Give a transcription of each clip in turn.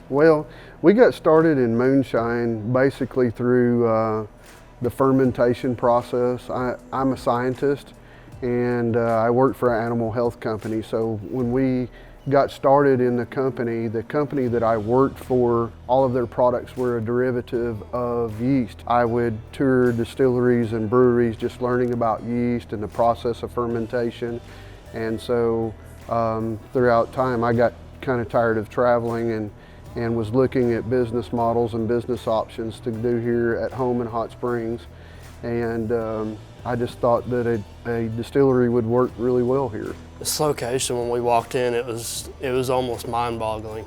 Well, we got started in moonshine basically through the fermentation process. I'm a scientist and I work for an animal health company. So when we got started in the company that I worked for, all of their products were a derivative of yeast. I would tour distilleries and breweries just learning about yeast and the process of fermentation. And so throughout time I got kind of tired of traveling and was looking at business models and business options to do here at home in Hot Springs. And I just thought that a distillery would work really well here. This location, when we walked in, it was almost mind-boggling.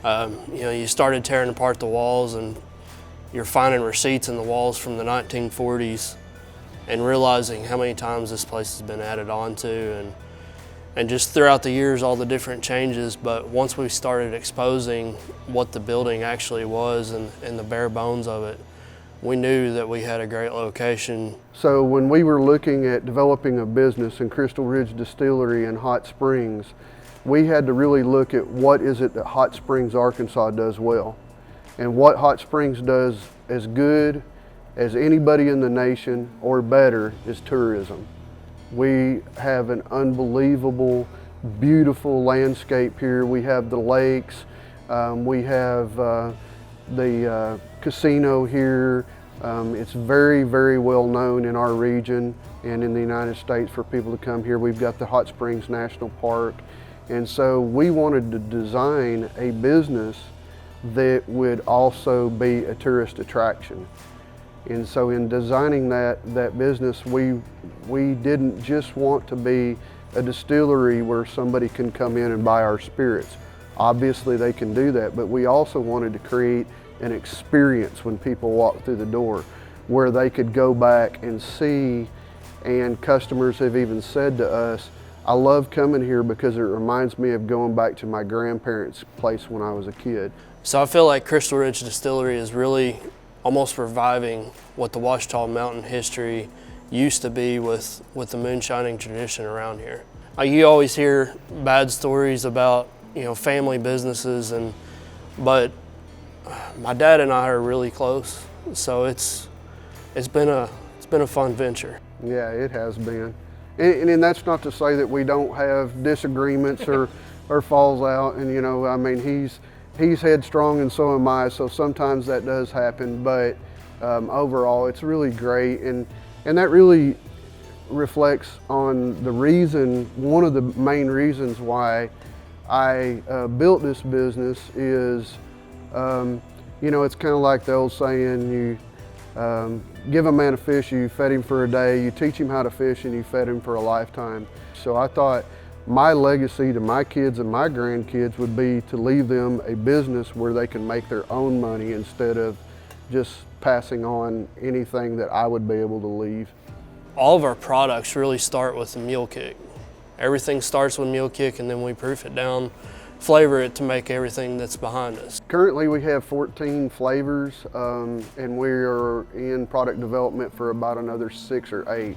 You started tearing apart the walls and you're finding receipts in the walls from the 1940s and realizing how many times this place has been added on to, and just throughout the years all the different changes. But once we started exposing what the building actually was and the bare bones of it, we knew that we had a great location. So when we were looking at developing a business in Crystal Ridge Distillery in Hot Springs, we had to really look at what is it that Hot Springs, Arkansas does well. And what Hot Springs does as good as anybody in the nation or better is tourism. We have an unbelievable, beautiful landscape here. We have the lakes, we have the casino here. It's very, very well known in our region and in the United States for people to come here. We've got the Hot Springs National Park. And so we wanted to design a business that would also be a tourist attraction. And so in designing that business, we didn't just want to be a distillery where somebody can come in and buy our spirits. Obviously they can do that, but we also wanted to create an experience when people walk through the door where they could go back and see, and customers have even said to us, I love coming here because it reminds me of going back to my grandparents' place when I was a kid. So I feel like Crystal Ridge Distillery is really almost reviving what the Ouachita Mountain history used to be with the moonshining tradition around here. You always hear bad stories about family businesses, but my dad and I are really close, so it's been a fun venture. Yeah, it has been, and that's not to say that we don't have disagreements or falls out. And I mean, he's headstrong and so am I, so sometimes that does happen. But overall, it's really great, and that really reflects on the reason. One of the main reasons why I built this business is, it's kind of like the old saying, you give a man a fish, you fed him for a day, you teach him how to fish, and you fed him for a lifetime. So I thought my legacy to my kids and my grandkids would be to leave them a business where they can make their own money instead of just passing on anything that I would be able to leave. All of our products really start with the mule kick. Everything starts with mule kick, and then we proof it down, flavor it to make everything that's behind us. Currently we have 14 flavors, and we are in product development for about another 6 or 8.